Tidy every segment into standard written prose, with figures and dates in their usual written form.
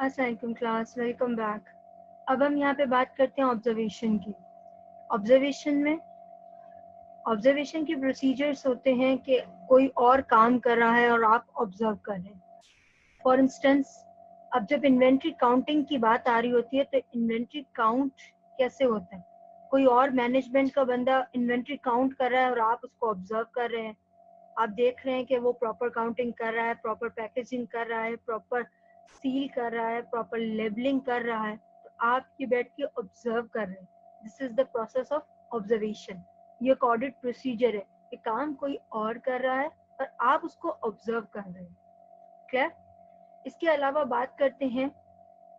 अस्सलाम class, welcome back. अब हम यहाँ पे बात करते हैं ऑब्जर्वेशन की। ऑब्जर्वेशन की प्रोसीजर्स होते हैं कि कोई और काम कर रहा है और आप ऑब्जर्व कर रहे हैं। फॉर इंस्टेंस, अब जब इन्वेंट्री काउंटिंग की बात आ रही होती है तो इन्वेंट्री काउंट कैसे होता है? कोई और मैनेजमेंट का बंदा इन्वेंट्री काउंट कर रहा है और आप उसको ऑब्जर्व कर रहे हैं। आप देख रहे हैं कि वो प्रॉपर काउंटिंग कर रहा है, प्रॉपर पैकेजिंग कर रहा है, प्रॉपर सील कर रहा है, प्रॉपर लेबलिंग कर रहा है, तो आप ये बैठ के ऑब्जर्व कर रहे हैं। This is the process of observation. ये एक ऑडिट प्रोसीजर है कि काम कोई और कर रहा है और आप उसको ऑब्जर्व कर रहे हैं। क्लियर? इसके अलावा बात करते हैं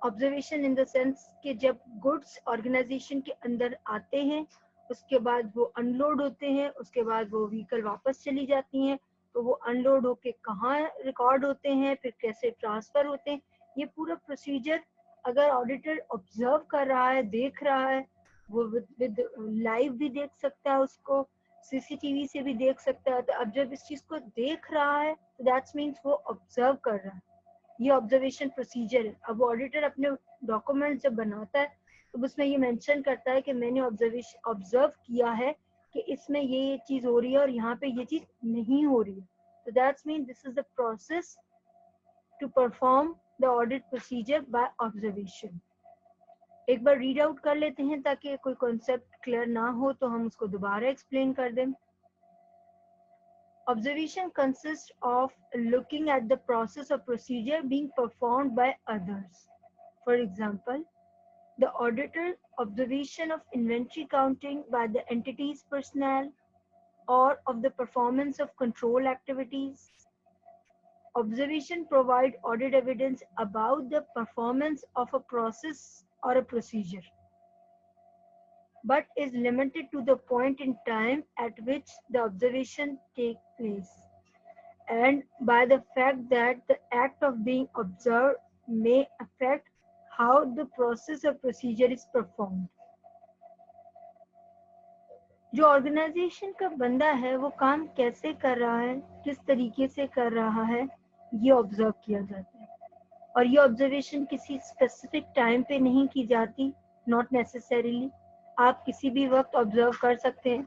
ऑब्जर्वेशन इन द सेंस कि जब गुड्स ऑर्गेनाइजेशन के अंदर आते हैं, उसके बाद वो अनलोड होते हैं, उसके बाद वो व्हीकल वापस चली जाती हैं, तो वो अनलोड होके कहाँ रिकॉर्ड होते हैं, फिर कैसे ट्रांसफर होते हैं, ये पूरा प्रोसीजर अगर ऑडिटर ऑब्जर्व कर रहा है, देख रहा है, वो विद लाइव भी देख सकता है, उसको सीसीटीवी से भी देख सकता है। तो अब जब इस चीज को देख रहा है तो दैट्स मीन्स वो ऑब्जर्व कर रहा है। ये ऑब्जर्वेशन प्रोसीजर है। अब ऑडिटर अपने डॉक्यूमेंट जब बनाता है तो उसमें ये मेंशन करता है कि मैंने ऑब्जर्व किया है कि इसमें ये चीज हो रही है और यहाँ पे ये चीज नहीं हो रही है। तो that's mean this is the process to perform the audit procedure by observation. एक बार रीड आउट कर लेते हैं ताकि कोई कॉन्सेप्ट क्लियर ना हो तो हम उसको दोबारा एक्सप्लेन कर दें। Observation consists of looking at the process or procedure being performed by others. For example, the auditor observation of inventory counting by the entity's personnel or of the performance of control activities. Observation provide audit evidence about the performance of a process or a procedure, but is limited to the point in time at which the observation takes place, and by the fact that the act of being observed may affect how the process or procedure is performed. जो organisation का बंदा है वो काम कैसे कर रहा है, किस तरीके से कर रहा है, ये ऑब्जर्व किया जाता है। और ये ऑब्जर्वेशन किसी स्पेसिफिक टाइम पे नहीं की जाती, नॉट नेसेसरीली। आप किसी भी वक्त ऑब्जर्व कर सकते हैं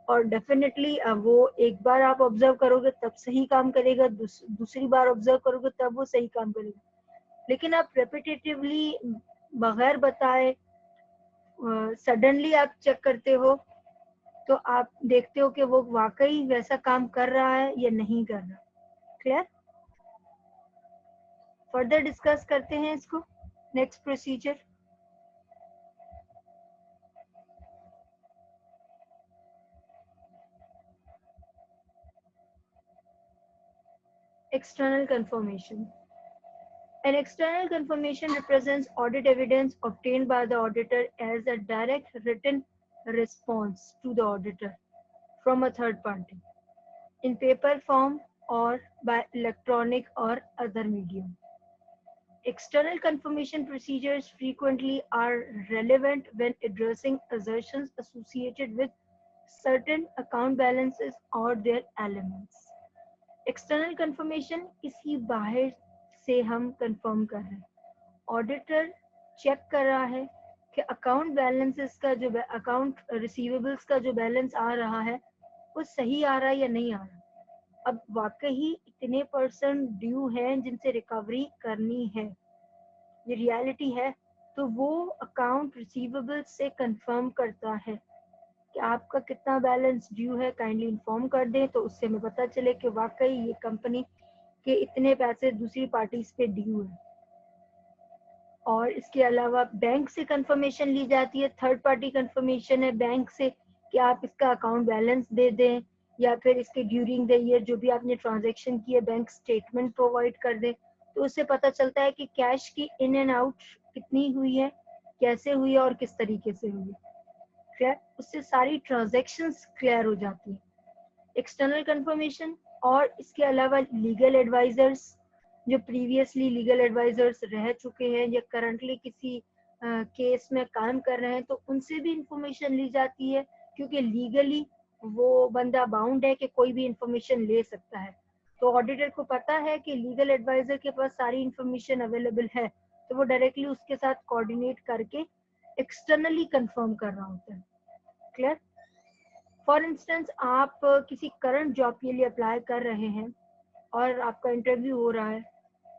और डेफिनेटली वो एक बार आप ऑब्जर्व करोगे तब सही काम करेगा, दूसरी बार ऑब्जर्व करोगे तब वो सही काम करेगा। लेकिन आप रेपिटेटिवली बगैर बताए सडनली आप चेक करते हो तो आप देखते हो कि वो वाकई वैसा काम कर रहा है या नहीं कर रहा। क्लियर? फर्दर डिस्कस करते हैं इसको। Next procedure, external confirmation. An external confirmation represents audit evidence obtained by the auditor as a direct written response to the auditor from a third party, in paper form or by electronic or other medium. External confirmation procedures frequently are relevant when addressing assertions associated with certain account balances or their elements. External confirmation किसी बाहर से हम confirm कर रहे हैं। Auditor check कर रहा है कि अकाउंट बैलेंसेस का जो अकाउंट रिसीवेबल्स का जो बैलेंस आ रहा है वो सही आ रहा है या नहीं आ रहा। अब वाकई इतने परसेंट ड्यू हैं जिनसे रिकवरी करनी है, ये रियलिटी है, तो वो अकाउंट रिसीवेबल्स से कंफर्म करता है कि आपका कितना बैलेंस ड्यू है, काइंडली इन्फॉर्म कर दें, तो उससे हमें पता चले कि वाकई ये कंपनी के इतने पैसे दूसरी पार्टीज पे ड्यू है। और इसके अलावा बैंक से कंफर्मेशन ली जाती है, थर्ड पार्टी कंफर्मेशन है बैंक से कि आप इसका अकाउंट बैलेंस दे दें या फिर इसके ड्यूरिंग द ईयर जो भी आपने ट्रांजैक्शन की है बैंक स्टेटमेंट प्रोवाइड कर दें। तो उससे पता चलता है कि कैश की इन एंड आउट कितनी हुई है, कैसे हुई है और किस तरीके से हुई है। क्लियर? उससे सारी ट्रांजैक्शंस क्लियर हो जाती है। एक्सटर्नल कंफर्मेशन और इसके अलावा लीगल एडवाइजर्स जो प्रीवियसली लीगल एडवाइजर्स रह चुके हैं या करंटली किसी केस में काम कर रहे हैं तो उनसे भी इंफॉर्मेशन ली जाती है, क्योंकि लीगली वो बंदा बाउंड है कि कोई भी इंफॉर्मेशन ले सकता है। तो ऑडिटर को पता है कि लीगल एडवाइजर के पास सारी इंफॉर्मेशन अवेलेबल है, तो वो डायरेक्टली उसके साथ कोऑर्डिनेट करके एक्सटर्नली कंफर्म कर रहा होता है। क्लियर? फॉर इंस्टेंस आप किसी करंट जॉब के लिए अप्लाई कर रहे हैं और आपका इंटरव्यू हो रहा है,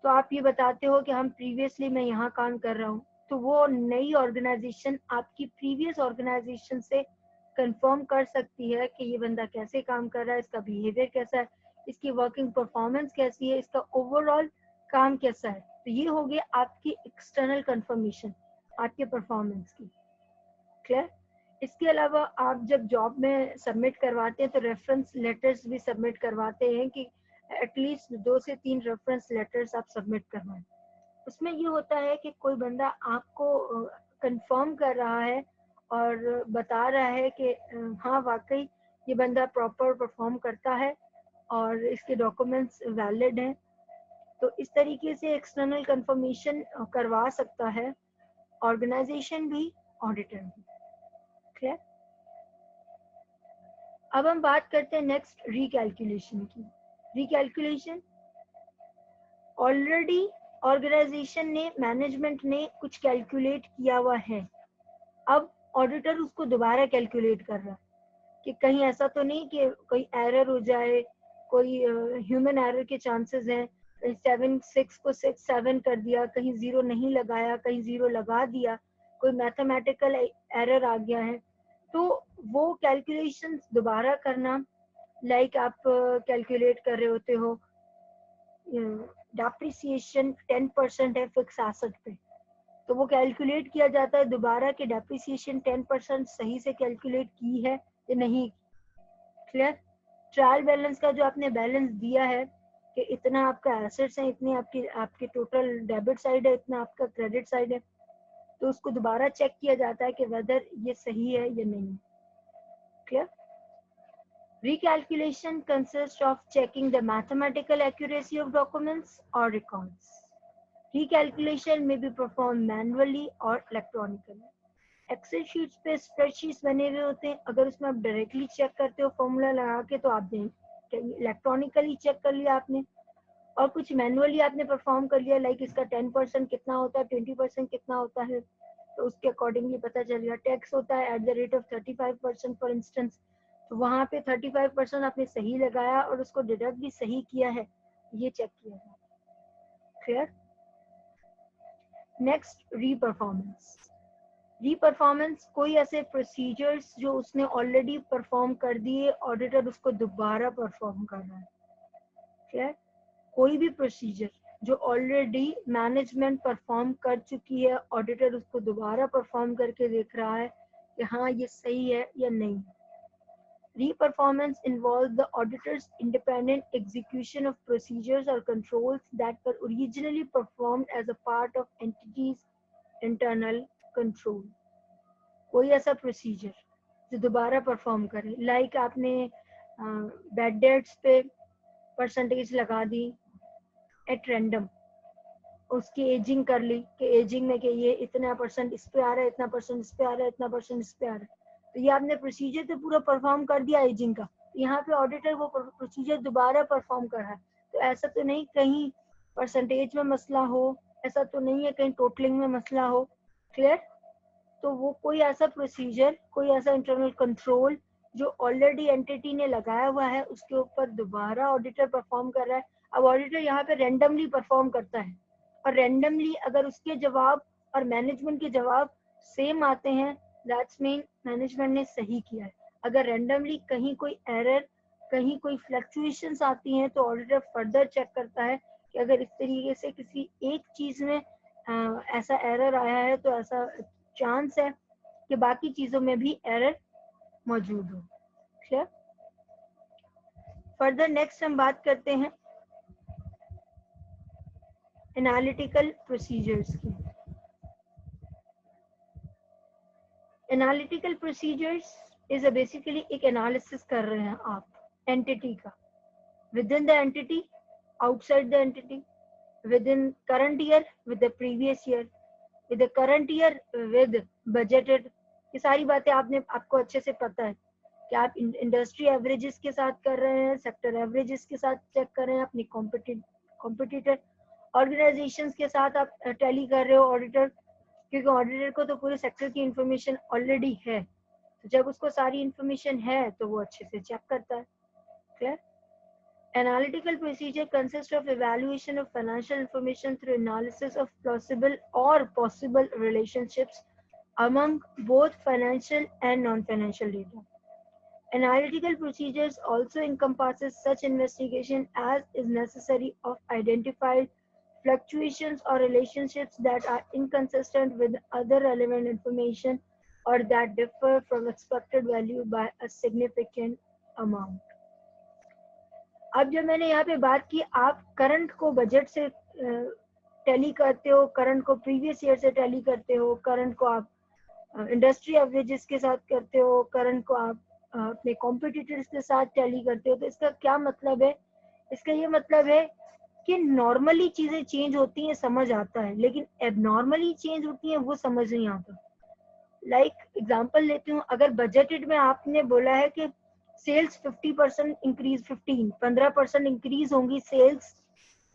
तो आप ये बताते हो कि हम प्रीवियसली मैं यहाँ काम कर रहा हूँ, तो वो नई ऑर्गेनाइजेशन आपकी प्रीवियस ऑर्गेनाइजेशन से कंफर्म कर सकती है कि ये बंदा कैसे काम कर रहा है, इसका बिहेवियर कैसा है, इसकी वर्किंग परफॉर्मेंस कैसी है, इसका ओवरऑल काम कैसा है। तो ये हो गया आपकी एक्सटर्नल कंफर्मेशन आपके परफॉर्मेंस की। क्लियर? इसके अलावा आप जब जॉब में सबमिट करवाते हैं तो रेफरेंस लेटर्स भी सबमिट करवाते हैं कि एटलीस्ट 2 से 3 रेफरेंस लेटर्स आप सबमिट करवाएं। उसमें ये होता है कि कोई बंदा आपको कंफर्म कर रहा है और बता रहा है कि हाँ वाकई ये बंदा प्रॉपर परफॉर्म करता है और इसके डॉक्यूमेंट्स वैलिड हैं। तो इस तरीके से एक्सटर्नल कंफर्मेशन करवा सकता है ऑर्गेनाइजेशन भी, ऑडिटर भी। क्लियर? अब हम बात करते हैं नेक्स्ट रिकैलकुलेशन की। रिकैलकुलेशन ऑलरेडी ऑर्गेनाइजेशन ने, मैनेजमेंट ने कुछ कैलकुलेट किया हुआ है, अब ऑडिटर उसको दोबारा कैलकुलेट कर रहा है कि कहीं ऐसा तो नहीं कि कोई एरर हो जाए, कोई ह्यूमन एरर के चांसेस हैं, कहीं 7 6 को 6 7 कर दिया, कहीं 0 नहीं लगाया, कहीं 0 लगा दिया, कोई मैथमेटिकल एरर आ गया है, तो वो कैलकुलेशंस दोबारा करना, लाइक आप कैलकुलेट कर रहे होते हो डेप्रिसिएशन 10% है फिक्स एसेट पे, तो वो कैलकुलेट किया जाता है दोबारा कि डेप्रिसिएशन 10% सही से कैलकुलेट की है या नहीं। क्लियर? ट्रायल बैलेंस का जो आपने बैलेंस दिया है कि इतना आपका एसेट्स है, इतनी आपकी टोटल डेबिट साइड है, इतना आपका क्रेडिट साइड है, तो उसको दोबारा चेक किया जाता है कि वेदर ये सही है या नहीं। Clear? Recalculation consists of checking the mathematical accuracy of documents or records. Recalculation may be performed manually or electronically. Excel sheets पे स्प्रेडशीट्स बने हुए होते हैं, अगर उसमें आप डायरेक्टली चेक करते हो फॉर्मूला लगा के तो आप इलेक्ट्रॉनिकली चेक कर लिया आपने, और कुछ मैनुअली आपने परफॉर्म कर लिया, लाइक इसका 10% कितना होता है, 20% कितना होता है, तो उसके अकॉर्डिंगली पता चल गया। टैक्स होता है at the rate of 35% for instance, तो वहां पे 35% आपने सही लगाया और उसको डिडक्ट भी सही किया है, ये चेक किया है। क्लियर? Next reperformance. रीपरफॉर्मेंस कोई ऐसे प्रोसीजर्स जो उसने ऑलरेडी परफॉर्म कर दिए, ऑडिटर उसको दोबारा परफॉर्म कर रहा है। क्लियर? कोई भी प्रोसीजर जो ऑलरेडी मैनेजमेंट परफॉर्म कर चुकी है, ऑडिटर उसको दोबारा परफॉर्म करके देख रहा है कि हाँ ये सही है या नहीं। Re-performance involves the auditor's independent execution of procedures or controls that were originally performed as a part of entity's internal control. कोई ऐसा प्रोसीजर जो दोबारा परफॉर्म करे, लाइक आपने बैड डेट्स पे परसेंटेज लगा दी एट रैंडम, उसकी एजिंग कर ली कि एजिंग में कि ये इतना परसेंट इस पे आ रहा है, इतना परसेंट इस पे आ रहा है, इतना परसेंट इस पे आ रहा है, तो ये आपने प्रोसीजर तो पूरा परफॉर्म कर दिया एजिंग का, यहाँ पे ऑडिटर वो प्रोसीजर दोबारा परफॉर्म कर रहा है। तो ऐसा तो नहीं कहीं परसेंटेज में मसला हो, ऐसा तो नहीं है कहीं टोटलिंग में मसला हो। क्लियर? तो वो कोई ऐसा प्रोसीजर, कोई ऐसा इंटरनल कंट्रोल जो ऑलरेडी एंटिटी ने लगाया हुआ है, उसके ऊपर दोबारा ऑडिटर परफॉर्म कर रहा है। अब ऑडिटर यहाँ पे रैंडमली परफॉर्म करता है, और रैंडमली अगर उसके जवाब और मैनेजमेंट के जवाब सेम आते हैं, दैट्स मीन मैनेजमेंट ने सही किया है। अगर रैंडमली कहीं कोई एरर, कहीं कोई फ्लक्चुएशंस आती हैं, तो ऑडिटर फर्दर चेक करता है कि अगर इस तरीके से किसी एक चीज में ऐसा एरर आया है तो ऐसा चांस है कि बाकी चीजों में भी एरर मौजूद हो। क्लियर? फर्दर नेक्स्ट हम बात करते हैं एनालिटिकल प्रोसीजर्स की। एनालिटिकल प्रोसीजर्स इज बेसिकली एक एनालिसिस कर रहे हैं आप एंटिटी का, with in the entity, outside the entity, with in current year, with the previous year, with the current year, with budgeted. ये सारी बातें आपको अच्छे से पता है कि आप इंडस्ट्री एवरेजेस के साथ कर रहे हैं, सेक्टर एवरेजेस के साथ चेक कर रहे हैं, अपनी कॉम्पिटिटर ऑर्गेनाइजेशंस के साथ आप टैली कर रहे हो ऑडिटर, क्योंकि ऑडिटर को तो पूरे सेक्टर की इंफॉर्मेशन ऑलरेडी है, तो जब उसको सारी इंफॉर्मेशन है तो वो अच्छे से चेक करता है. Clear? Analytical procedure consists of evaluation of financial information through analysis of plausible or possible relationships among both financial and non-financial data. Analytical procedures also encompasses such investigation as is necessary of identified fluctuations or relationships that are inconsistent with other relevant information or that differ from expected value by a significant amount. अब जब मैंने यहाँ पे बात की, आप current को budget से टैली करते हो, करंट को प्रीवियस ईयर से टैली करते हो, करंट को आप इंडस्ट्री एवरेजेस के साथ करते हो, करंट को आप अपने कॉम्पिटिटर्स के साथ टैली करते हो, तो इसका क्या मतलब है? इसका ये मतलब है कि नॉर्मली चीजें चेंज होती हैं, समझ आता है, लेकिन एबनॉर्मली चेंज होती हैं वो समझ नहीं आता. लाइक एग्जांपल लेती हूँ, अगर बजटेड में आपने बोला है कि सेल्स 50% इंक्रीज, 15% इंक्रीज होंगी सेल्स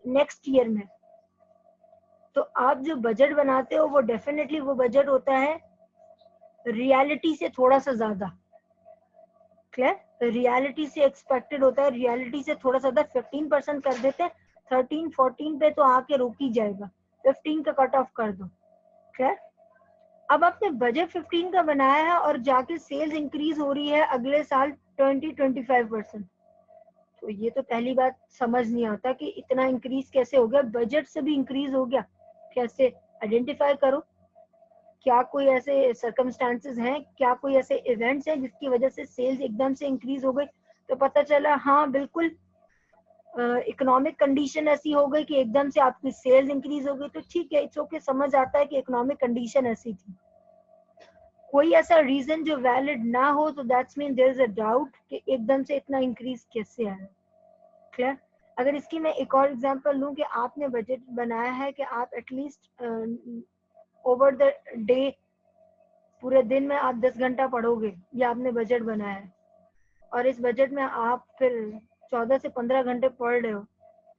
नेक्स्ट ईयर में, तो आप जो बजट बनाते हो वो डेफिनेटली वो बजट होता है रियलिटी से थोड़ा सा ज्यादा. क्लियर? रियलिटी से एक्सपेक्टेड होता है, रियलिटी से थोड़ा सा ज्यादा. 15% कर देते हैं, 13-14 पे तो आके रुक ही जाएगा, 15 का कट ऑफ कर दो. क्लियर? अब आपने बजट 15 का बनाया है और जाके सेल्स इंक्रीज हो रही है अगले साल 20-25%, तो ये तो पहली बात समझ नहीं आता कि इतना इंक्रीज कैसे हो गया, बजट से भी इंक्रीज हो गया. कैसे आइडेंटिफाई करो, क्या कोई ऐसे सर्कमस्टांसेस हैं, क्या कोई ऐसे इवेंट्स हैं जिसकी वजह से सेल्स एकदम से इंक्रीज हो गई. तो पता चला हाँ बिल्कुल इकोनॉमिक कंडीशन ऐसी हो गई कि एकदम से आपकी सेल्स इंक्रीज हो गई, तो ठीक है, इट्स ओके, समझ आता है कि इकोनॉमिक कंडीशन ऐसी थी. कोई ऐसा रीजन जो वैलिड ना हो तो that's mean there is a doubt कि एकदम से इतना इंक्रीज कैसे आया. क्लियर? अगर इसकी मैं एक और एग्जांपल लूं कि आपने बजट बनाया है कि आप एटलीस्ट ओवर द डे, पूरे दिन में आप 10 घंटा पढ़ोगे, ये आपने बजट बनाया है, और इस बजट में आप फिर 14 से 15 घंटे पढ़ रहे हो,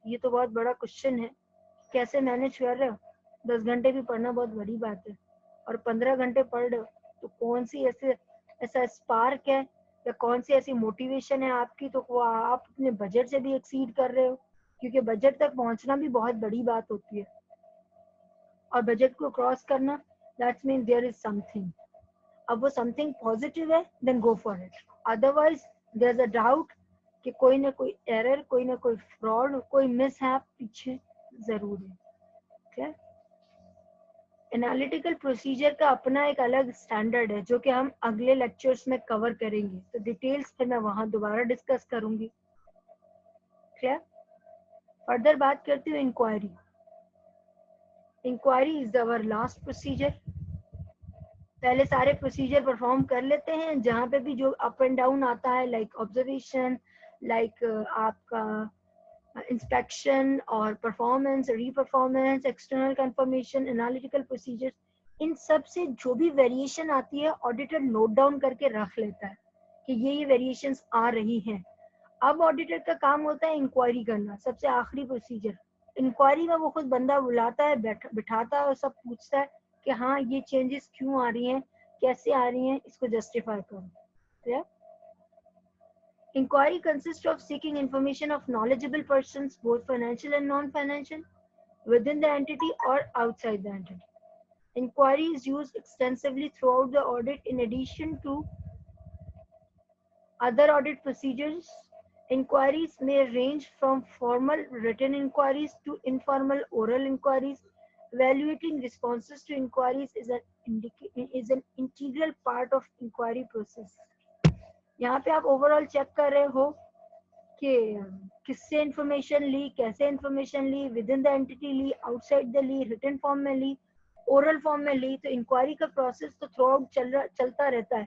ये तो बहुत बड़ा क्वेश्चन है. कैसे मैनेज कर रहे हो? 10 घंटे भी पढ़ना बहुत बड़ी बात है, और 15 घंटे पढ़ रहे हो, तो कौन सी ऐसा स्पार्क है या कौन सी ऐसी मोटिवेशन है आपकी, तो वो आप अपने बजट से भी एक्सीड कर रहे हो, क्योंकि बजट तक पहुंचना भी बहुत बड़ी बात होती है, और बजट को क्रॉस करना, that's mean there is something. अब वो समथिंग पॉजिटिव है, then go for it. Otherwise there is a doubt कि कोई ना कोई एरर, कोई ना कोई फ्रॉड, कोई मिसहैप पीछे जरूर है. ठीक? एनालिटिकल प्रोसीजर का अपना एक अलग स्टैंडर्ड है जो कि हम अगले लेक्चर्स में कवर करेंगे, तो डिटेल्स पे मैं वहां दोबारा डिस्कस करूंगी. क्लियर? फर्दर बात करती हूँ inquiry. Inquiry is our last procedure. पहले सारे प्रोसीजर परफॉर्म कर लेते हैं, जहाँ पे भी जो अप एंड डाउन आता है, लाइक ऑब्जर्वेशन, लाइक आपका इंस्पेक्शन और performance, reperformance, external confirmation, analytical procedures, इन सब से जो भी वेरिएशन आती है ऑडिटर नोट डाउन करके रख लेता है कि ये वेरिएशंस आ रही हैं. अब ऑडिटर का काम होता है इंक्वायरी करना, सबसे आखिरी प्रोसीजर. इंक्वायरी में वो खुद बंदा बुलाता है, बिठाता है और सब पूछता है कि हाँ ये चेंजेस क्यों आ रही हैं, कैसे आ रही हैं, इसको जस्टिफाई करो. Clear? Inquiry consists of seeking information of knowledgeable persons, both financial and non-financial, within the entity or outside the entity. Inquiry is used extensively throughout the audit in addition to other audit procedures. Inquiries may range from formal written inquiries to informal oral inquiries. Evaluating responses to inquiries is an integral part of inquiry process. यहाँ पे आप overall check कर रहे हो कि किससे information ली, कैसे इंफॉर्मेशन ली, विद इन द एंटिटी ली, आउटसाइड द ली, रिटन फॉर्म में ली, ओरल फॉर्म में ली. तो इंक्वायरी का प्रोसेस तो थ्रू आउट चलता रहता है.